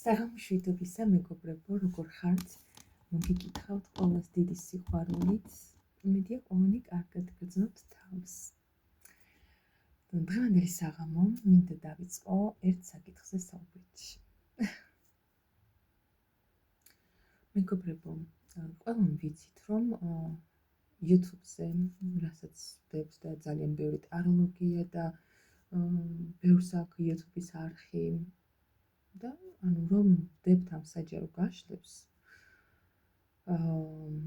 საღამოშვიდობისა მეგობრებო, როგორ ხართ? მოგიკითხავთ ყოველს დიდი სიყვარულით. მედია ყოველი კარგად გრძნობთ თავს. დღევანდელი საღამო მინდა დავიწყო ერთ საკითხზე საუბრით. მეგობრებო, ყველამ ვიცით, რომ YouTube-ზე, რასაც ვდებთ და ძალიან ბევრი ტაროლოგია და ბევრს აქვს YouTube-ის არხი და რომ ვდებთ ამ საჯარო გაშლებს,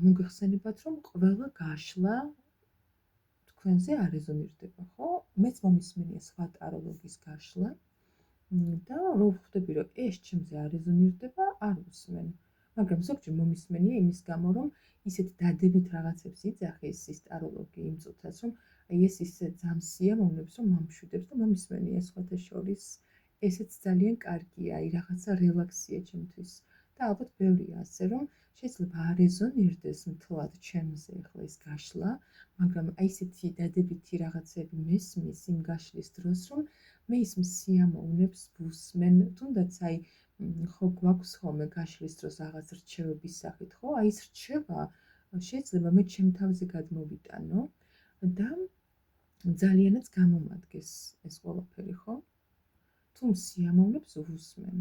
მოგეხსენებათ, რომ ყველა გაშლა თქვენზე არ რეზონირდება, ხო? მეც მომისმენია სხვა ტაროლოგის გაშლა და რო ვხვდები, რომ ეს ჩემზე არ რეზონირდება, არ უსმენ. მაგრამ ზოგჯერ მომისმენია იმის გამო, რომ ისეთ დადებით რაღაცებს იძახის ის ტაროლოგი იმ წუთას, რომ ეს ისე ძალიან სიამოვნებს, რომ მომშვიდებს და მომისმენია სხვათა შორის. ესეც ძალიან კარგია, რაღაცა რელაქსია ჩემთვის. და ალბათ ბევრია ასე, რომ შეიძლება არ რეზონირდეს მთლად ჩემზე ახლა ეს გაშლა, მაგრამ ისეთი დადებითი რაღაცები მესმის იმ გაშლის დროს, რომ მე ის სიამოვნებს ვუსმენ, თუნდაც ხო გვაქვს ხოლმე გაშლის დროს რაღაც რჩევების სახით, ხო? ეს რჩევა შეიძლება მე ჩემ თავზე გადმოვიტანო და ძალიანაც გამომადგეს ეს ყველაფერი, ხო? თუ სიამოვნებს ვუსმენ.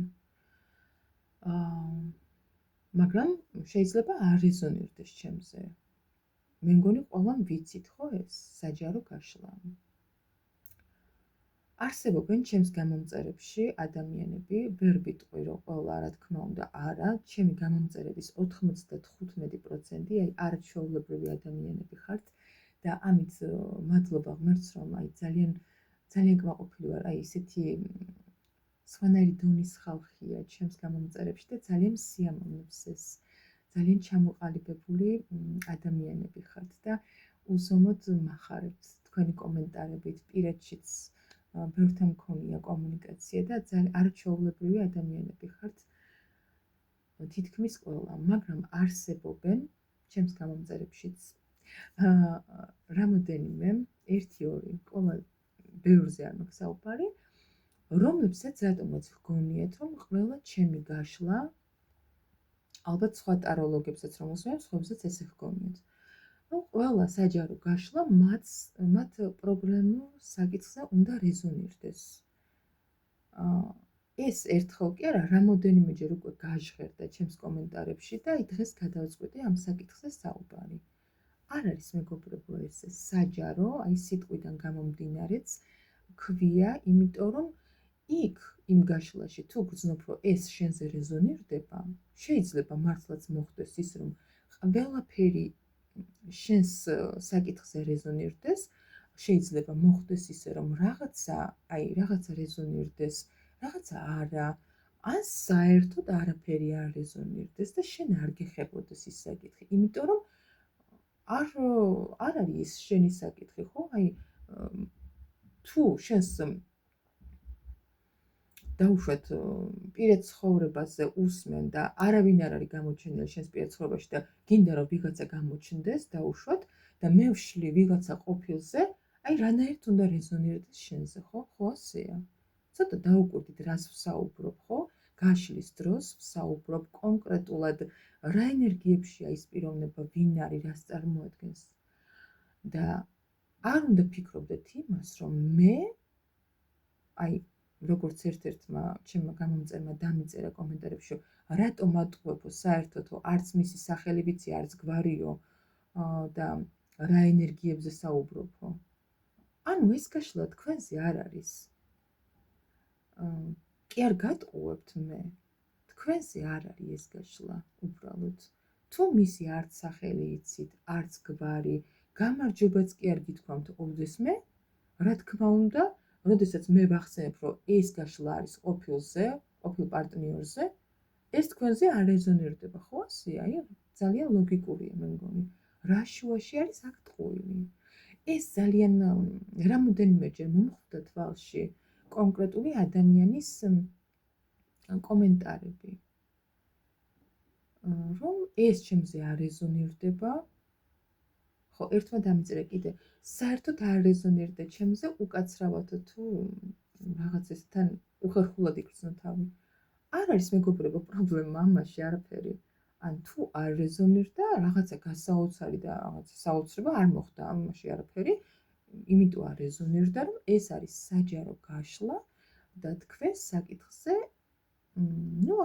მაგრამ შეიძლება არ რეზონირდეს ჩემზე. მე მგონი ყველამ ვიცით, ხო, ეს საჯარო გაშლა. არსებობენ ჩემს გამომწერებში ადამიანები, ვერ ვიტყვი, რომ ყველა, რა თქმა უნდა, არა, ჩემი გამომწერების 95% არაჩვეულებრივი ადამიანები ხართ და ამით მადლობა ღმერთს, რომ ძალიან კმაყოფილი ვარ, ისეთი სხვანაირი დონის ხალხია ჩემს გამომწერებში და ძალიან სიამოვნებს ეს. ძალიან ჩამოყალიბებული ადამიანები ხართ და უზომოდ მახარებთ თქვენი კომენტარებით, პირადშიც ბევრთან მქონია კომუნიკაცია და ძალიან არაჩვეულებრივი ადამიანები ხართ თითქმის ყველა, მაგრამ არსებობენ ჩემს გამომწერებშიც რამოდენიმე, 1-2, ყველა ბევრზე არ მაქვს საუბარი, რომლებსაც რატომაც ვგონიათ, რომ ყველა ჩემი გაშლა, ალბათ სხვა ტაროლოგებსაც რომ უსმენთ, სხვებსაც ესე ვგონიათ. ყველა საჯარო გაშლა მათ პრობლემურ საკითხზე უნდა რეზონირდეს. ეს ერთხელ კი არა, რამოდენიმეჯერ უკვე გაჟღერდა ჩემს კომენტარებში და დღეს გადავწყვიტე ამ საკითხზე საუბარი. არ არის მეგობრებო ეს საჯარო, სიტყვიდან გამომდინარეც ქვია, იმიტომ რომ იქ იმ გაშლაში თუ გრძნობ, რომ ეს შენზე რეზონირდება, შეიძლება მართლაც მოხდეს ის, რომ ყველაფერი შენს საკითხზე რეზონირდეს, შეიძლება მოხდეს ისე, რომ რაღაცა რეზონირდეს, რაღაცა არა, ან საერთოდ არაფერი არ რეზონირდეს და შენ არ გეხებოდეს ის საკითხი, იმიტომ რომ არ არის ის შენი საკითხი, ხო? თუ შენს დაუშვათ პირად ცხოვრებაზე უსმენ და არავინ არ არის გამოჩენილი შენს პირად ცხოვრებაში და გინდა რომ ვიღაცა გამოჩნდეს დაუშვათ და მე ვშლი ვიღაცა ყოფილზე, რანაირად უნდა რეზონირდეს შენზე, ხო? ხო ასეა. ცოტა დაუკვირდით რას ვსაუბრობ, ხო? გაშლის დროს ვსაუბრობ კონკრეტულად რა ენერგიებშია ის პიროვნება, ვინ არის, რას წარმოადგენს. და არ უნდა ფიქრობდეთ იმას, რომ მე როგორც ერთ-ერთმა ჩემმა გამომწერმა დამიწერა კომენტარებში, რატომ ატყუებო საერთოდ, არც მისი სახელი ვიცი, არც გვარიო და რა ენერგიებზე საუბრობო. ანუ ეს გაშლა თქვენზე არ არის. კი არ გატყუებთ მე. თქვენზე არ არის ეს გაშლა, უბრალოდ. თუ მისი არც სახელი იცით, არც გვარი, გამარჯვებაც კი არ გითქვამთ ოდესმე, რა თქმა უნდა, როდესაც მე ვახსენებ, რომ ეს გაშლა არის ყოფილ პარტნიორზე, ეს თქვენზე არ რეზონირდება, ხო ასეა? ძალიან ლოგიკურია მე მგონი. რა შუაში არის აქ ტყუილი? ეს ძალიან რამოდენიმეჯერ მომხვდა თვალში კონკრეტული ადამიანის კომენტარები, რომ ეს ჩემზე არ რეზონირდება. ხო, ერთმა დამიწერა კიდე, საერთოდ არ რეზონირდა ჩემზე უკაცრავად თუ რაღაც ესთან უხერხულად იგრძნო თავი. არ არის მეგობრებო პრობლემა ამაში არაფერი. ან თუ არ რეზონირდა რაღაცა გასაოცარი და რაღაცა საოცრება არ მოხდა ამაში არაფერი, იმიტომ არ რეზონირდა, რომ ეს არის საჯარო გაშლა და თქვენს საკითხზე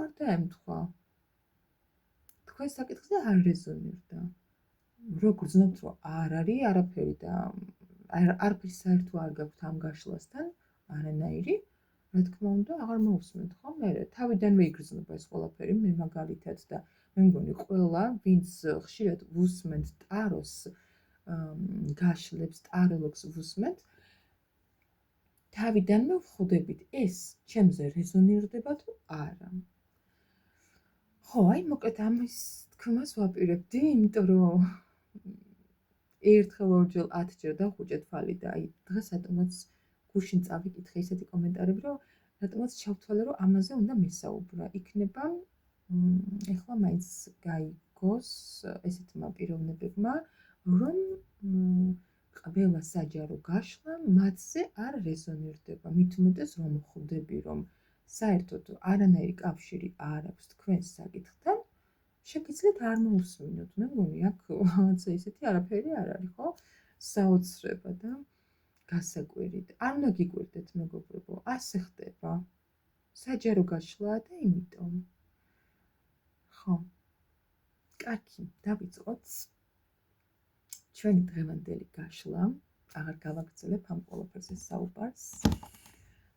არ დაემთხვა. თქვენს საკითხზე არ რეზონირდა. რო გრძნობთ, რომ არ არის არაფერი და არაფერი საერთო არ გაქვთ ამ გაშლასთან, არანაირი, რა თქმა უნდა, აღარ მოусმენთ, ხო? მე თავიდანვე იგრძნობა ეს ყველაფერი, მე მაგალითად და მე მგონი ყველა, ვინც ხშირად ვუსმენთ ტაროს გაშლებს, ტაროლოგს ვუსმენთ, თავიდანვე ვხვდებით, ეს ჩემზე რეზონირდება თუ არა. ხო, აი მოკლედ ამის თქმას ვაპირებდი, იმიტომ რომ ერთხელ ორჯერ 10 ჯერ დავხუჭე თვალი და აი დღეს რატომაც გუშინ წავიკითხე ისეთი კომენტარები, რომ რატომაც ჩავთვალე, რომ ამაზე უნდა მესაუბრა. იქნება ეხლა მაინც გაიგოს ესეთმა პიროვნებებმა, რომ ყველა საჯარო გაშლა მათზე არ რეზონირდება. მით უმეტეს რომ ხვდები, რომ საერთოდ არანაირი კავშირი არ აქვს თქვენს საკითხთან, შეგიძლიათ არ მოусმინოთ. მე მგონი აქ რაღაცა ისეთი არაფერი არ არის, ხო? საოცრება და გასაკვირით. არ უნდა გიკვირდეთ მეგობრებო, ასე ხდება. საჯარო გაშლაა და იმიტომ. ხო. კარგი, დავიწყოთ. ჩვენი დღევანდელი გაშლა, აღარ გავაგრძელებ ამ ყველაფერზე საუბარს.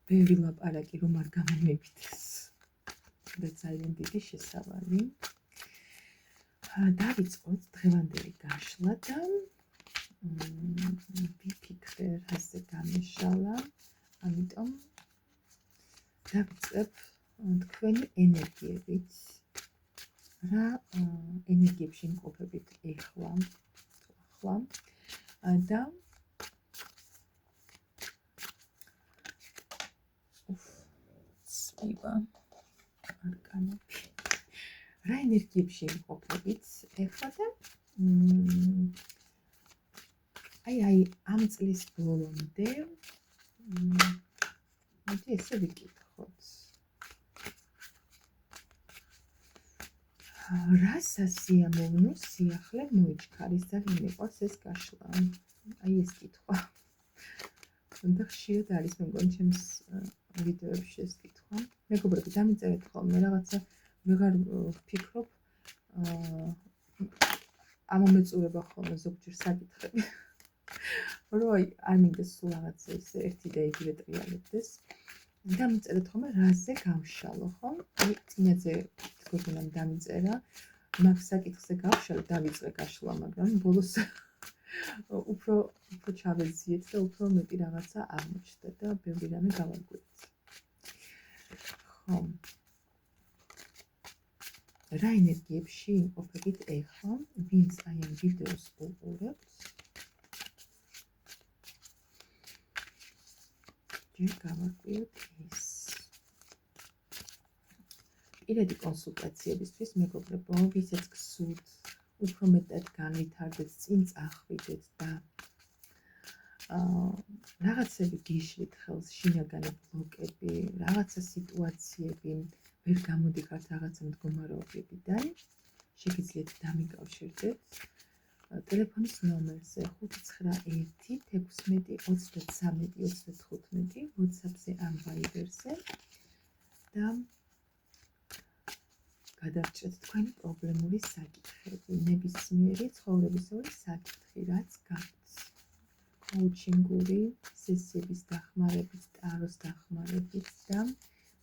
ბევრი ლაპარაკი რომ არ გამომივიდეს. და ძალიან დიდი შესავალი. დავიწყოთ დღევანდელი გაშლა და ვიფიქრე რაზე გამიშალა, ამიტომ დავიწყებ თქვენი ენერგიებით. რა ენერგიებში იმყოფებით ახლა და წვივა არკანები. რა ენერგიებში იმყოფებით ახლა და აი ამ წლის ბოლომდე მოდი ესე ვიკითხოთ. რა სასიამოვნო სიახლე მოიჩქარის და მიყვარს ეს გაშლა? აი ეს კითხვა. და ხშირად არის მე მგონი ჩემს ვიდეოებში ეს კითხვა. მეგობრები, დამიწერეთ ხოლმე რაღაცა ვეღარ ვფიქრობ ამომეწურება ხოლმე ზოგჯერ საკითხები. რომ არ მინდა სულ რაღაცა ისე ერთი და იგივე ტრიალებდეს. დამიწერეთ ხოლმე რაზე გავშალო, ხო? აი წინაზე თქვენამ დამიწერა, მაგ საკითხზე გავშალე, დავიწყე გაშლა, მაგრამ ბოლოს უფრო ჩავეძიეთ და უფრო მეტი რაღაცა აღმოჩნდა და ბევრი რამე გავაგვირთ. ხო. რა ენერგიებში იმყოფებით ახლა, ვინც აი ამ ვიდეოს უყურებთ? ჯერ გავაკვირდ ეს. პირადი კონსულტაციებისთვის მეგობრებო, ვისაც გსურთ უფრო მეტად განვითარდეთ, წინ წახვიდეთ და რაღაცები გიშლით ხელს, შინაგანი ბლოკები, რაღაცა სიტუაციები ვერ გამოდიხართ რაღაცა მდგომარეობებიდან, შეგიძლიათ დამიკავშირდეთ ტელეფონის ნომერზე 591-16-33-35, WhatsApp-ზე ან Viber-ზე და გადარჩეთ თქვენი პრობლემური საკითხები, ნებისმიერი ცხოვრებისეული საკითხი, რაც გაქვთ. კოუჩინგური სესიების დახმარებით, ტაროს დახმარებით და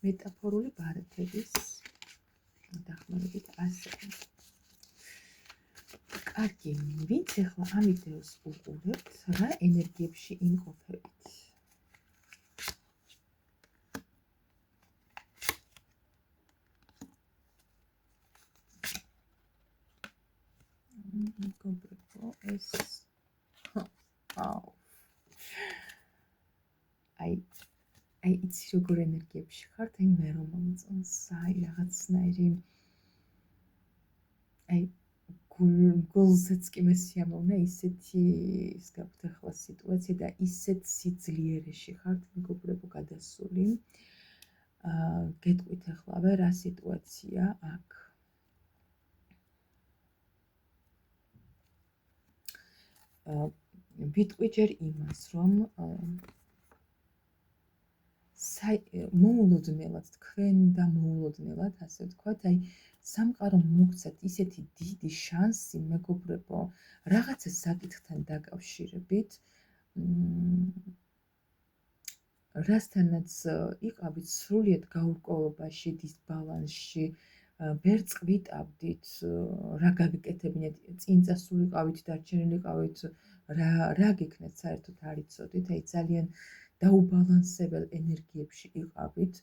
მეტაფორული ბარათების დახმარებით ასევე. კარგი, ვინც ახლა ამ ვიდეოს უყურებთ, რა ენერგიებში იმყოფებით? მეგობრებო, ეს აი იცი როგორ ენერგიებში ხართ, აი მე რომ მომწონს, აი რაღაცნაირი აი გულზეც კი მესიამოვნა ისეთი ის გაქვთ ახლა სიტუაცია და ისეთ სიძლიერეში ხართ, მეგობრებო, გადასული. გეტყვით ახლავე რა სიტუაცია აქ. ვიტყვი ჯერ იმას, რომ მოულოდნელად თქვენ და მოულოდნელად, ასე ვთქვათ, აი სამყარო მოგცათ ისეთი დიდი შანსი, მეგობრებო, რაღაცა საკითხთან დაკავშირებით, რასთანაც იყავით სრულიად გაურკვევლობაში, დისბალანსში, ვერ წყვიტავდით, რა გაგეკეთებინეთ, წინ წასულიყავით, დარჩენილიყავით, რა გექნეთ, საერთოდ არ იცოდით, აი ძალიან დაუბალანსებელ ენერგიებში იყავით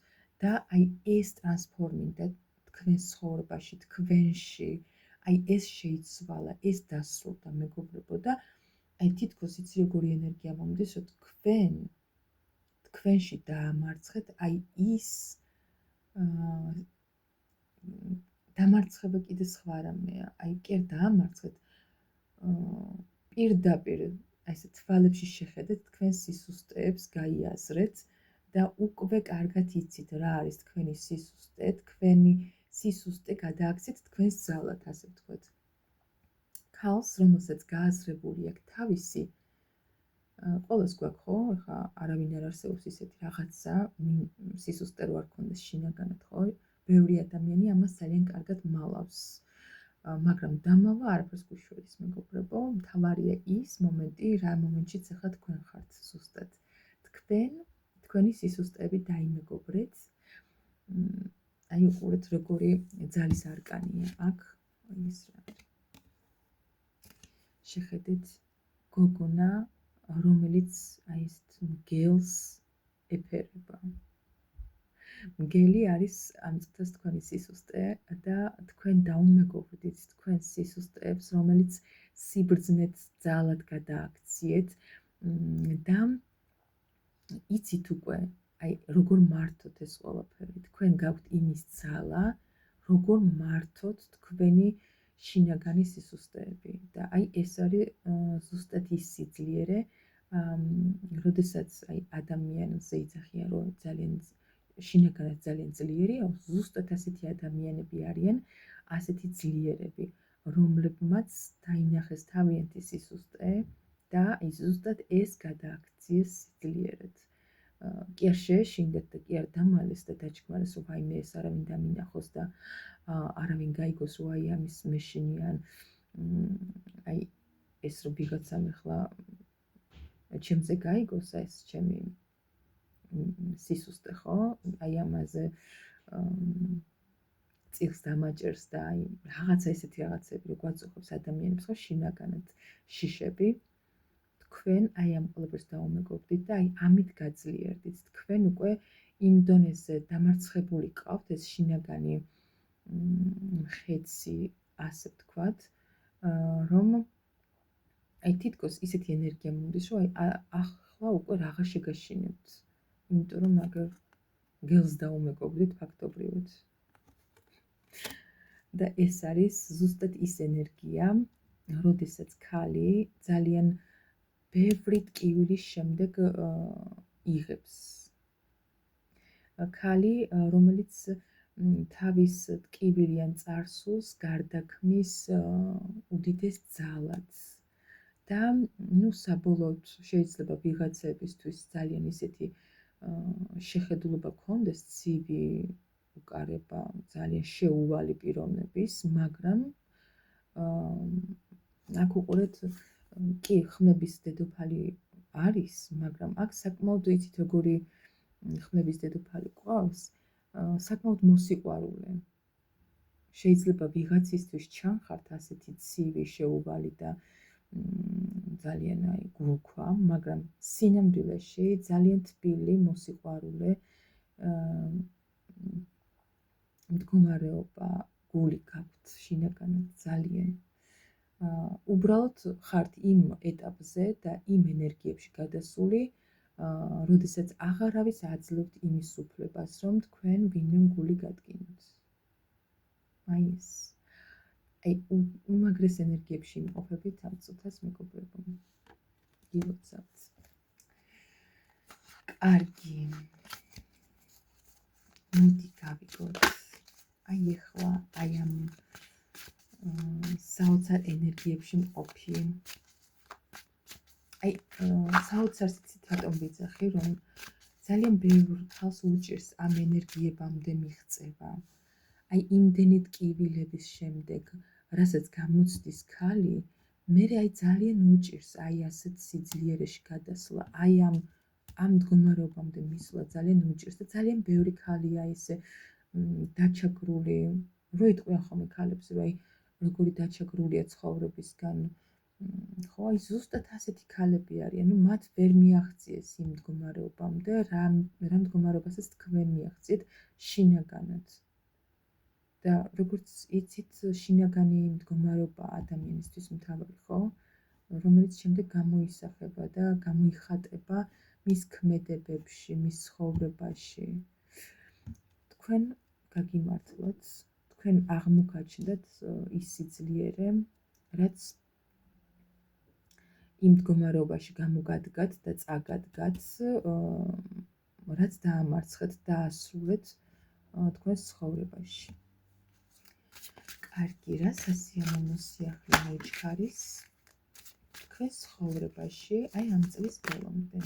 და აი ეს ტრანსფორმირდა თქვენს ცხოვრებაში, თქვენში, აი ეს შეიცვალა, ეს დასრულდა, მეგობრებო და აი თითქოს იცი როგორი ენერგია მომდის, რომ თქვენში დაამარცხეთ აი ის დამარცხება კიდე სხვა რამეა, აი კი არ დაამარცხეთ, პირდაპირ აი ესე თვალებში შეხედეთ თქვენ სისუსტეებს, გაიაზრეთ და უკვე კარგად იცით რა არის თქვენი სისუსტე, თქვენი სისუსტე გადააქცეთ თქვენს ძალად, ასე ვთქვათ. ქალს, რომელსაც გააზრებული აქვს თავისი, ყველას გვაქვს ხო, ეხლა არავინ არ არსებობს ისეთი რაღაცა, სისუსტე რო არ ქონდეს შინაგანად, ხო? ბევრი ადამიანი ამას ძალიან კარგად მალავს. მაგრამ დამავა არაფერს გუშველის, მეგობრებო, მთავარია ის მომენტი, რა მომენტშიც ახლა თქვენ ხართ ზუსტად. თქვენი სისუსტეები დაიმეგობრეთ. აი უყურეთ როგორი ძალის არკანია აქ, ის რა. შეხედეთ გოგონა, რომელიც აი ეს მგელს ეფერება. მგელი არის ამ წუთას თქვენი სისუსტე და თქვენ დაუმეგობრდით თქვენს სისუსტეებს, რომელიც სიბრძნეთ ძალად გადააქციეთ და იცით უკვე, აი როგორ მართოთ ეს ყველაფერი. თქვენ გაქვთ იმის ძალა, როგორ მართოთ თქვენი შინაგანი სისუსტეები და აი ეს არის ზუსტად ის სიძლიერე, როდესაც აი ადამიანზე იძახიან, რომ ძალიან შინაგანად ძალიან ძლიერია, ზუსტად ასეთი ადამიანები არიან, ასეთი ძლიერები, რომლებმაც დაინახეს თავიანთი სისუსტე და ზუსტად ეს გადააქციეს სიძლიერად. კი არ შეეშინდეთ და კი არ დამალეს და დაჩქმარეს, რომ აი მე ეს არავინ დამინახოს და არავინ გაიგოს, რომ აი ამის მეშინიან, აი ეს რომ ვიღაცამ ახლა ჩემზე გაიგოს ეს ჩემი სისუსტე, ხო? აი ამაზე წილს დამაჭერს და აი რაღაცა ესეთი რაღაცები რო გვაწუხებს ადამიანებს, ხო, შინაგანად შიშები. თქვენ აი ამ ყველაფერს დაუმეგობრდით და აი ამით გაძლიერდით. თქვენ უკვე იმ დონეზე დამარცხებული ყავთ, ეს შინაგანი ხეცი, ასე ვთქვათ, რომ აი თითქოს ისეთი ენერგია მომდის, რომ აი ახლა უკვე რაღა შეგაშინებთ. იმიტომ რომ მაგერ გელს დაუმეგობრდით ფაქტობრივად. და ეს არის ზუსტად ის ენერგია, როდესაც ქალი ძალიან ბევრი ტკივილის შემდეგ იღებს. ქალი, რომელიც თავის ტკივილიან წარსულს გარდაქმნის უდიდეს ძალად. და საბოლოოდ შეიძლება ვიღაცებისთვის ძალიან ისეთი შეხედულობა გქონდეს, ცივი უკარება, ძალიან შეუვალი პიროვნების, მაგრამ აქ უყურეთ, კი, ხმების დედოფალი არის, მაგრამ აქ საკმაოდ იცით როგორი ხმების დედოფალი ყავს, საკმაოდ მოსიყვარულე. შეიძლება ვიღაცისთვის ჩანხართ ასეთი ცივი, შეუვალი და ძალიან აი გულქვა, მაგრამ სინამდვილეში ძალიან თბილი, მოსიყვარულე მდგომარეობა გული გაქვთ შინაგანად ძალიან. უბრალოდ ხართ იმ ეტაპზე და იმ ენერგიებში გადასული, როდესაც აღარავის აძლევთ იმის უფლებას, რომ თქვენ ვინმე გული გადგინოთ. აი ეს. აი უმაგრეს ენერგიებში იმყოფებით ამ წუთას, მეგობრებო. გილოცავთ. კარგი. მოდი გავიგოთ. აი ეხლა აი ამ საოცარ ენერგიებში მყოფი. აი საოცარს იცით რატომ ვიძახი, რომ ძალიან ბევრ ხალხს უჭირს ამ ენერგიებამდე მიღწევა. აი იმდენი ტკივილების შემდეგ, რასაც გამოცდის ქალი, მერე აი ძალიან უჭირს აი ასეთ სიძლიერეში გადასვლა, აი ამ მდგომარეობამდე მისვლა ძალიან უჭირს და ძალიან ბევრი ქალია ესე დაჩაგრული, რო იტყვიან ხოლმე ქალებს, რომ აი როგორი დაჩაგრულია ცხოვრებისგან, ხო, აი ზუსტად ასეთი ქალები არიან, ну მათ ვერ მიაღწიეს იმ მდგომარეობამდე, რა მდგომარეობასაც თქვენ მიაღწიეთ შინაგანად. და როგორც იცით, შინაგანი მდგომარეობა ადამიანისთვის მთავარი, ხო? რომელიც შემდეგ გამოისახება და გამოიხატება მის ქმედებებში, მის ცხოვრებაში. თქვენ გაგიმართლოთ, თქვენ აღმოგაჩნდათ ის სიძლიერე, რაც იმ მდგომარეობაში გამოგადგათ და წაგადგათ, რაც დაამარცხეთ, დაასრულეთ თქვენს ცხოვრებაში. კარგი, რა სასიამოვნო სიახლე მოიჩქარის თქვენს ცხოვრებაში, აი ამ წლის ბოლომდე.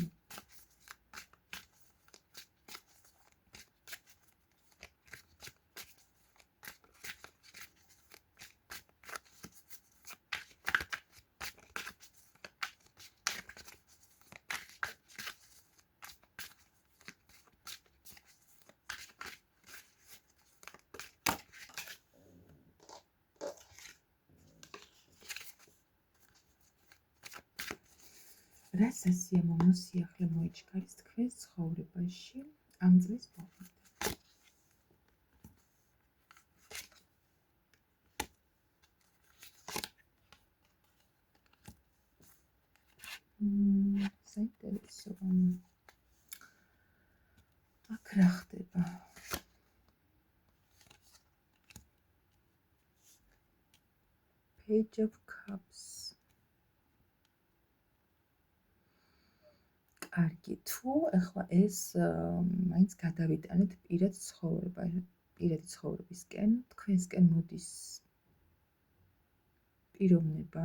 რა სასიამოვნო სიახლე მოიჩქარის თქვენს ცხოვრებაში ამ წლის ბოლომდე. საინტერესო. აქ რა ხდება? Page of Cups. კარგი, თუ ახლა ეს მაინც გადავიტანეთ პირად პირადი ცხოვრებისკენ, თქვენსკენ მოდის პიროვნება,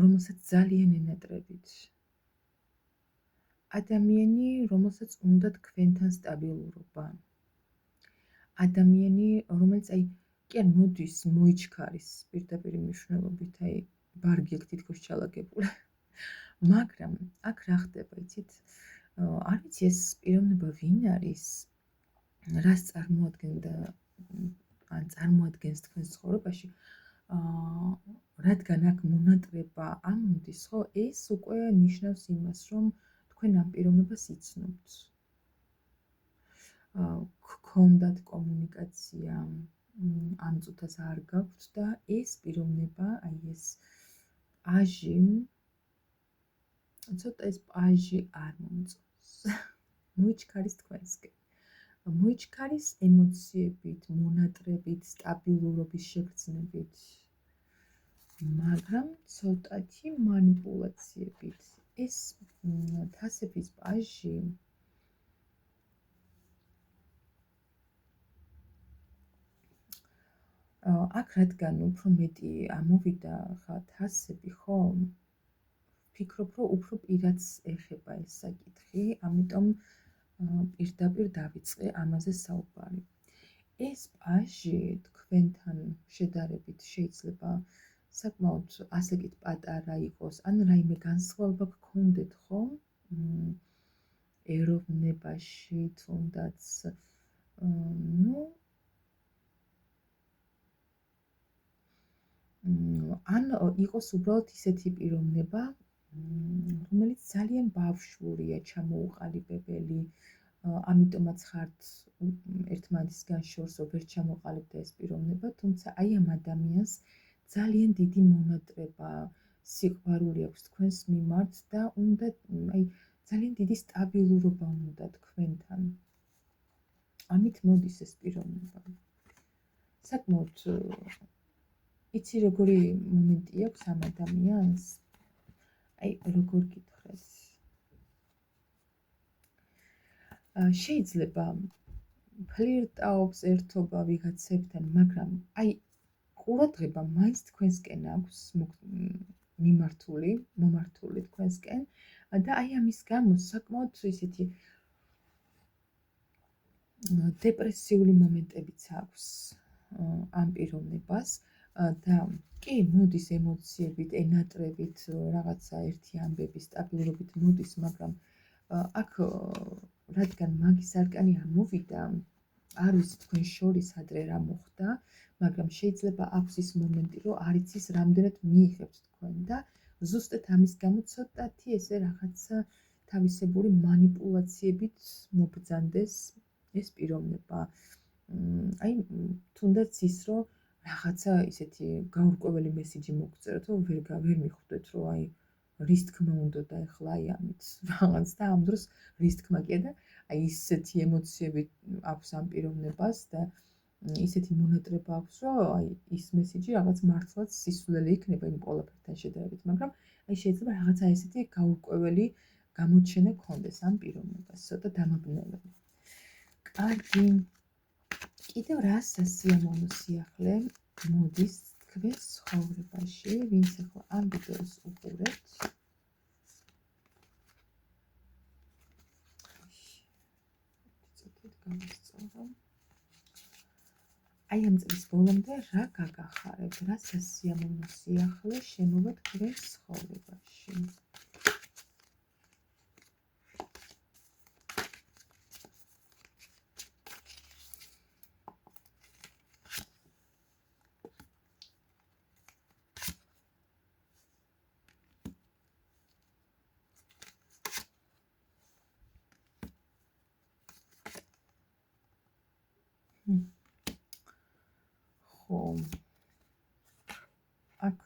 რომელსაც ძალიან ენატრებით. ადამიანი, რომელსაც უნდა თქვენთან სტაბილურობა. ადამიანი, რომელიც აი კი არ მოდის მოიჩქარის პირდაპირ მნიშვნელობით, აი ბარგი აქ თითქოს ჩალაგებული. მაგრამ აქ რა ხდება, იცით? არ ვიცი ეს პიროვნება ვინ არის, რას წარმოადგენდა ან წარმოადგენს თქვენს ცხოვრებაში, რადგან აქ მონატრება ამოდის, ხო, ეს უკვე ნიშნავს იმას, რომ თქვენ ამ პიროვნებას იცნობთ. გქონდათ კომუნიკაცია, ამ წუთას არ გაქვთ და ეს პიროვნება, აი ეს პაჟი, ცოტა ეს პაჟი არ მომწონს. მოიჩქარის თქვენსკენ. მოიჩქარის ემოციებით, მონატრებით, სტაბილურობის შეგრძნებით, მაგრამ ცოტათი მანიპულაციებით. ეს თასების პაჟი აქ რადგან უფრო მეტი ამოვიდა ხა თასები, ხო? ვფიქრობ, რომ უფრო პირადს ეხება ეს საკითხი, ამიტომ პირდაპირ დავიწყე ამაზე საუბარი. ეს პაჟი თქვენთან შედარებით შეიძლება საკმაოდ ასაკით პატარა იყოს, ან რაიმე განსხვავება გქონდეთ, ხო? ეროვნებაში თუნდაც, ან იყოს უბრალოდ ისეთი პიროვნება, რომელიც ძალიან ბავშვურია, ჩამოუყალიბებელი, ამიტომაც ხართ ერთმანეთისგან შორსო ვერ ჩამოყალიბდა ეს პიროვნება, თუმცა აი ამ ადამიანს ძალიან დიდი მონატრება, სიყვარული აქვს თქვენს მიმართ და უნდა აი ძალიან დიდი სტაბილურობა უნდა თქვენთან. ამით მოდის ეს პიროვნება. საკმაოდ იცი როგორი მომენტი აქვს ამ ადამიანს? აი როგორ გითხრათ? შეიძლება ფლირტაობს ერთობა ვიღაცებთან, მაგრამ აი ყურადღება მაინც თქვენსკენ აქვს მომართული თქვენსკენ და აი ამის გამო საკმაოდ ისეთი დეპრესიული მომენტებიც აქვს ამ პიროვნებას და კი მოდის ემოციებით, ენატრებით, რაღაცა ერთი ამბები სტაბილურობით მოდის, მაგრამ აქ რადგან მაგის არკანი არ მოვიდა, არ ვიცი თქვენ შორის ადრე რა მოხდა, მაგრამ შეიძლება აქვს ის მომენტი, რომ არ იცის რამდენად მიიღებთ თქვენ და ზუსტად ამის გამო ცოტათი ესე რაღაცა თავისებური манипуляციებით მობრძანდეს ეს პიროვნება. აი თუნდაც ის რომ რაღაცა ისეთი გაურკვეველი მესიჯი მოგწეროთ, რომ ვერ მიხვდეთ, რომ აი რის თქმა უნდა ეხლა აი ამით რაღაც და ამ დროს რის თქმა კი და აი ისეთი ემოციები აქვს ამ პიროვნებას და ისეთი მონატრება აქვს, რომ აი ის მესიჯი რაღაც მართლაც სისულელე იქნება იმ ყველაფერთან შედარებით, მაგრამ აი შეიძლება რაღაცა ესეთი გაურკვეველი გამოჩენა გქონდეს ამ პიროვნებას, ცოტა დამაბნეველი. კარგი. კიდევ რა სასიამოვნო სიახლე მოდის თქვენს ცხოვრებაში, ვინც ახლა ამ ვიდეოს უყურებთ? აი ამ წლის ბოლომდე რა გაგახარებთ, რა სასიამოვნო სიახლე შემოვა თქვენს ცხოვრებაში? ხო აქ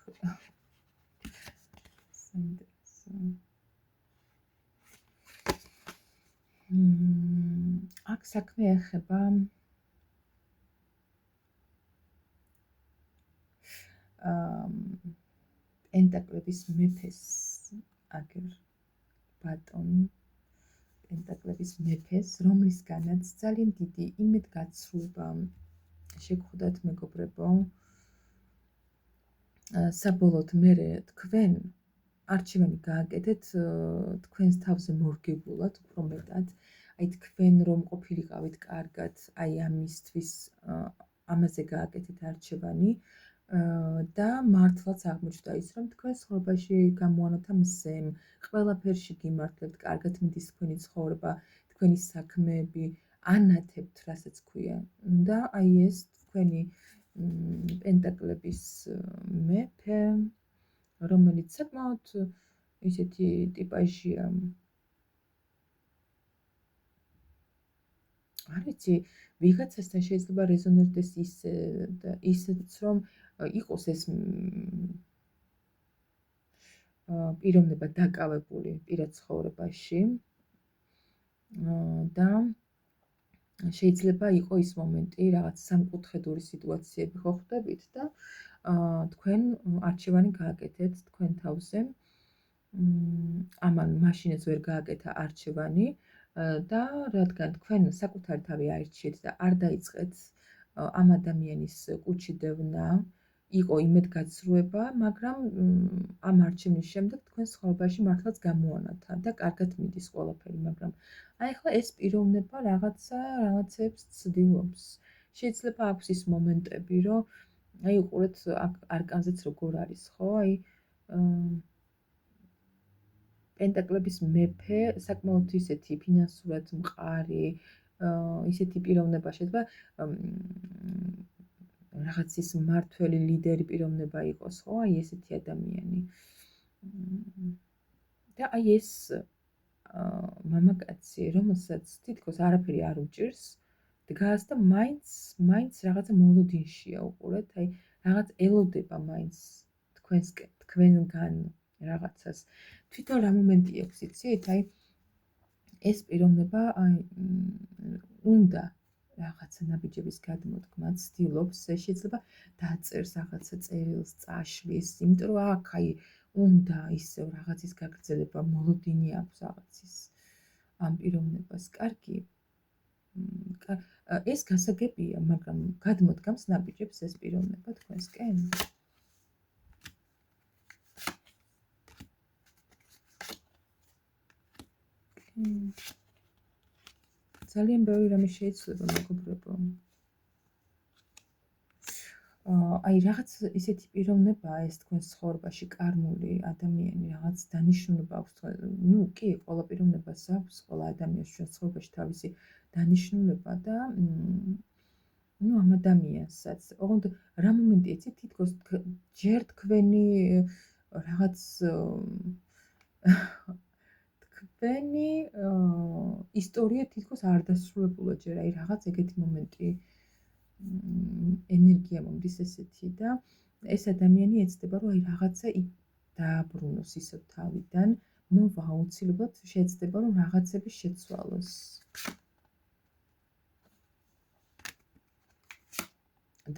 აქ საქმე ეხება პენტაკლების მეფეს, აგერ ბატონ პენტაკლების მეფეს, რომლისგანაც ძალიან დიდი იმედგაცრუება შეგხვდათ მეგობრებო. საბოლოოდ მერე თქვენ არჩევანი გააკეთეთ თქვენს თავზე მორგებულად, უფრო მეტად. აი თქვენ რომ ყოფილიყავით კარგად, აი ამისთვის ამაზე გააკეთეთ არჩევანი და მართლაც აღმოჩნდა ის, რომ თქვენს ცხოვრებაში გამოანოთა მზემ, ყველაფერში გიმართლებთ, კარგად მიდის თქვენი ცხოვრება, თქვენი საქმეები, ანათებთ, რასაც ქვია. და აი ეს თქვენი პენტაკლების მეფე, რომელიც საკმაოდ ისეთი ტიპაჟია. არ ვიცი, ვიღაცასთან შეიძლება რეზონირდეს ისიც, რომ იყოს ეს პიროვნება დაკავებული პირად ცხოვრებაში და შეიძლება იყო ის მომენტი, რაღაც სამკუთხედური სიტუაციები ხო ხვდებით და თქვენ არჩევანი გააკეთეთ თქვენ თავზე. ამან მაშინაც ვერ გააკეთა არჩევანი და რადგან თქვენ საკუთარი თავი აირჩიეთ და არ დაიწყეთ ამ ადამიანის კუჩიდევნა, იყო იმედგაცრუება, მაგრამ ამ არჩევნის შემდეგ თქვენ ცხოვრებაში მართლაც გამოანათა და კარგად მიდის ყველაფერი, მაგრამ აი ახლა ეს პიროვნება რაღაცებს ცდილობს. შეიძლება აქვს ის მომენტები, რომ აი უყურეთ არკანზეც როგორ არის, ხო? აი პენტაკლების მეფე საკმაოდ ისეთი ფინანსურად მყარი, ისეთი პიროვნება შეიძლება რაღაც ის მმართველი ლიდერი პიროვნება იყოს, ხო? აი ესეთი ადამიანი. და აი ეს მამაკაცი, რომელსაც თითქოს არაფერი არ უჭირს, დგას და მაინც რაღაცა მოლოდინშია, უყურეთ, აი რაღაც ელოდება მაინც თქვენგან რაღაცას. თვითონ რა მომენტი აქვს, იცით? აი ეს პიროვნება უნდა რაღაცა ნაბიჯების გადმოდგმა ცდილობს, შეიძლება დაწერს რაღაცა წერილს, წაშლის, იმიტომ რომ აქ აი უნდა ისევ რაღაცის გაგრძელება, მოლოდინი აქვს რაღაცის ამ პიროვნებას. კარგი. ეს გასაგებია, მაგრამ გადმოდგამს ნაბიჯებს ეს პიროვნება თქვენსკენ? ძალიან ბევრი რამე შეიძლება, მეგობრებო. აი რაღაც ისეთი პიროვნებაა ეს თქვენს ცხოვრებაში კარმული ადამიანი, რაღაც დანიშნულება აქვს თქვენ. ნუ კი, ყველა პიროვნებას აქვს, ყველა ადამიანს ჩვენს ცხოვრებაში თავისი დანიშნულება და ნუ ამ ადამიანსაც. ოღონდ რა მომენტი იცით, თითქოს ჯერ თქვენი რაღაც თქვენი ისტორია თითქოს არ დასრულებულა ჯერ, აი რაღაც ეგეთი მომენტი ენერგია მომდის ესეთი და ეს ადამიანი ეცდება, რომ აი რაღაცა დააბრუნოს ისევ თავიდან, მოვა აუცილებლად შეეცდება, რომ რაღაცები შეცვალოს.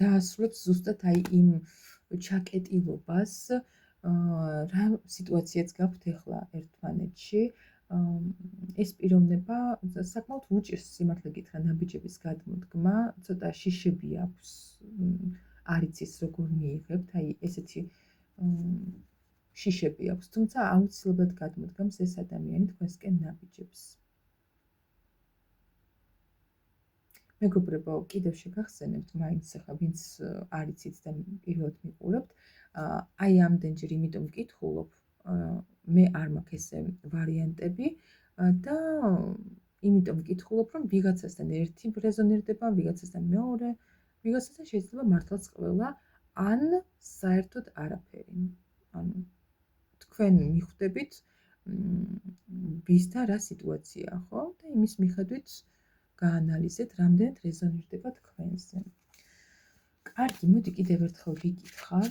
დაასრულებს ზუსტად აი იმ ჩაკეტილობას, რა სიტუაციაც გაქვთ ახლა ერთმანეთში. ეს პიროვნება საკმაოდ უჭირს სიმართლე გითხრა ნაბიჯების გადმოდგმა, ცოტა შიშები აქვს, არ იცის როგორ მიიღებთ, აი ესეთი შიშები აქვს, თუმცა აუცილებლად გადმოდგამს ეს ადამიანი თქვენსკენ ნაბიჯებს. მეგობრებო, კიდევ შეგახსენებთ, მაინც ახლა ვინც არ იცით და პირველად მიყურებთ, აი ამდენჯერ იმიტომ ვკითხულობ, მე არ მაქვს ესე ვარიანტები და იმიტომ ვკითხულობ, რომ ვიღაცასთან ერთი რეზონირდება, ვიღაცასთან მეორე, ვიღაცასთან შეიძლება მართლაც ყველა, ან საერთოდ არაფერი. ანუ თქვენ მიხვდებით ვისთან რა სიტუაციაა, ხო? და იმის მიხედვით გაანალიზეთ, რამდენად რეზონირდება თქვენზე. კარგი, მოდი კიდევ ერთხელ ვიკითხავ.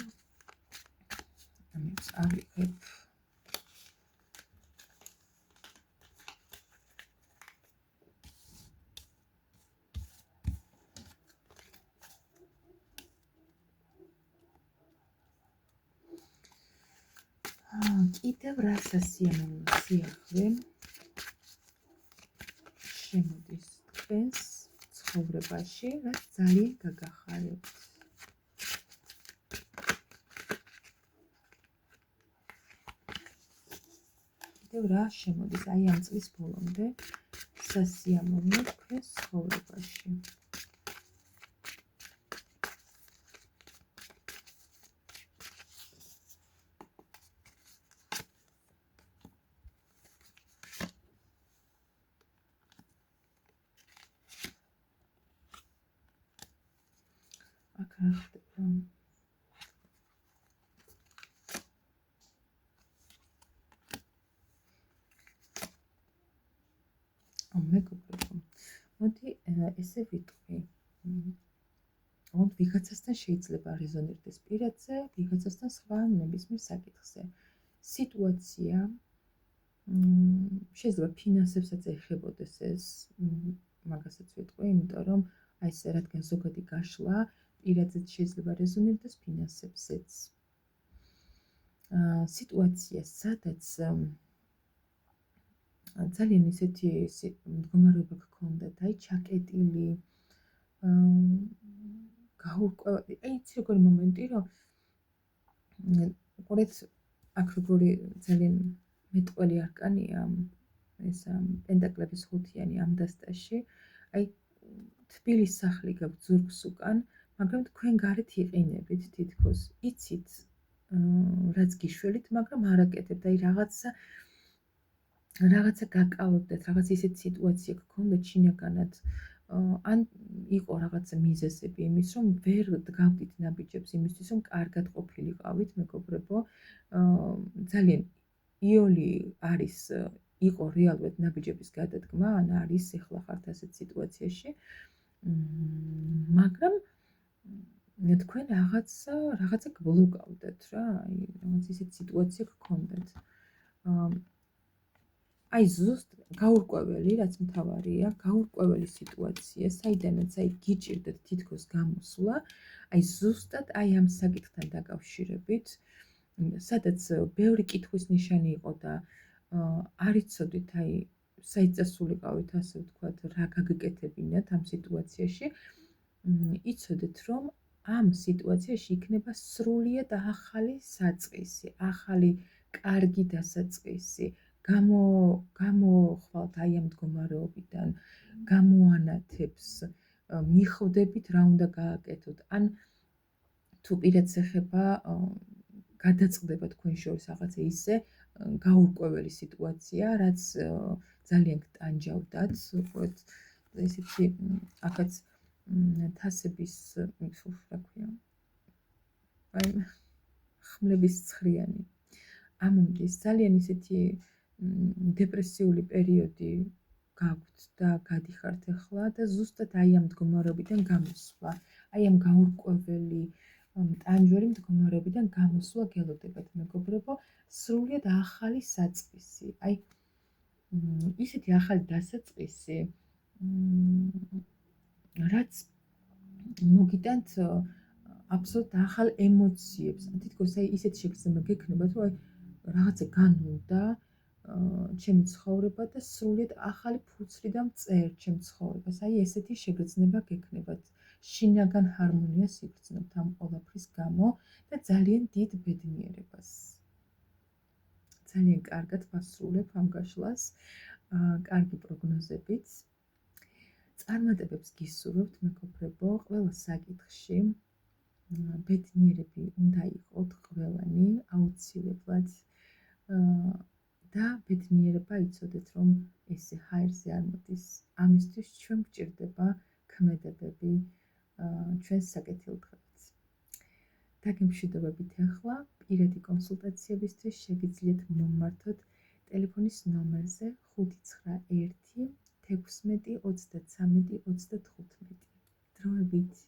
წავიღებ. კიდევ რა სასიამოვნო სიახლე შემოდის თქვენს ცხოვრებაში, რაც ძალიან გაგახარებთ. კიდევ რა შემოდის აი ამ წლის ბოლომდე სასიამოვნო თქვენს ცხოვრებაში. აქ რა ხდება? მეგობრებო, მოდი ესე ვიტყვი. ოღონდ ვიღაცასთან შეიძლება რეზონირდეს პირადზე, ვიღაცასთან სხვა ნებისმიერ საკითხზე. სიტუაცია შეიძლება ფინანსებსაც ეხებოდეს ეს, მაგასაც ვიტყვი, იმიტომ რომ აი ესე რადგან ზოგადი გაშლა პირადზეც შეიძლება რეზონირდეს ფინანსებზეც. სიტუაცია, სადაც ძალიან ისეთი მდგომარეობა გქონდათ, აი ჩაკეტილი, გაურკვეველი, აი იცი როგორი მომენტი, რომ ყურეთ, აქ როგორი ძალიან მეტყველი არკანია ეს პენტაკლების ხუთიანი ამ დასტაში, აი თბილი სახლი გაქვთ ზურგს უკან, მაგრამ თქვენ გარეთ იყინებით თითქოს, იცით რაც გიშველით, მაგრამ არ აკეთებთ, აი რაღაცა გაკავებდეთ, რაღაც ისეთი სიტუაცია გქონდათ შინაგანად, ან იყო რაღაცა მიზეზები იმის, რომ ვერ დგავდით ნაბიჯებს იმისთვის, რომ კარგად ყოფილიყავით, მეგობრებო. ძალიან იოლი არის, იყო რეალურად ნაბიჯების გადადგმა, ან არის ახლა ხართ ასეთ სიტუაციაში, მაგრამ თქვენ რაღაცა გბლოკავდათ რა, აი რაღაც ისეთი სიტუაცია გქონდათ. აი ზუსტ გაურკვეველი, რაც მთავარია, გაურკვეველი სიტუაცია, საიდანაც აი გიჭირდეთ თითქოს გამოსვლა, აი ზუსტად აი ამ საკითხთან დაკავშირებით, სადაც ბევრი კითხვის ნიშანი იყო და არ იცოდით აი საიტწასულიყავით, ასე ვთქვათ, რა გაგეკეთებინათ ამ სიტუაციაში, იცოდეთ, რომ ამ სიტუაციაში იქნება სრულიად ახალი საწყისი, ახალი კარგი დასაწყისი. გამოხვალთ აი ამ მდგომარეობიდან, გამოანათებს, მიხვდებით რა უნდა გააკეთოთ. ან თუ პირადს ეხება, გადაწყდება თქვენ შორის რაღაცა ისე გაურკვეველი სიტუაცია, რაც ძალიან გტანჯავდათ, უყურეთ, ესეთი აქაც თასების, რა ქვია, აი ხმლების ცხრიანი. ამომდის ძალიან ისეთი დეპრესიული პერიოდი გაქვთ და გადიხართ ახლა და ზუსტად აი ამ მდგომარეობიდან გამოსვლა, აი ამ გაურკვეველი ტანჯვერი მდგომარეობიდან გამოსვლა გელოდებათ, მეგობრებო, სრულიად ახალი საწყისი. აი ისეთი ახალი დასაწყისი, რაც მოგიტანთ აბსოლუტ ახალ ემოციებს. თითქოს აი ისეთი შეგრძნება გექნებათ, რომ აი რაღაცა განულდა ჩემი ცხოვრება და სრულიად ახალი ფურცლი და მწერთ ჩემ ცხოვრებას. აი ესეთი შეგრძნება გექნებათ. შინაგან ჰარმონიას იგრძნობთ ამ ყველაფრის გამო და ძალიან დიდ ბედნიერებას. ძალიან კარგად ვასრულებ ამ გაშლას, კარგი პროგნოზებით. წარმატებებს გისურვებთ, მეგობრებო, ყველა საკითხში. ბედნიერები უნდა იყოთ ყველანი, აუცილებლად. და ბედნიერება იცოდეთ, რომ ესე ჰაერზე არ მოდის. ამისთვის ჩვენ გვჭირდება ქმედებები, ჩვენს საკეთილდღეობით. დაგემშვიდობებით ახლა, პირადი კონსულტაციებისთვის შეგიძლიათ მომმართოთ ტელეფონის ნომერზე 591 16 33 35. დროებით.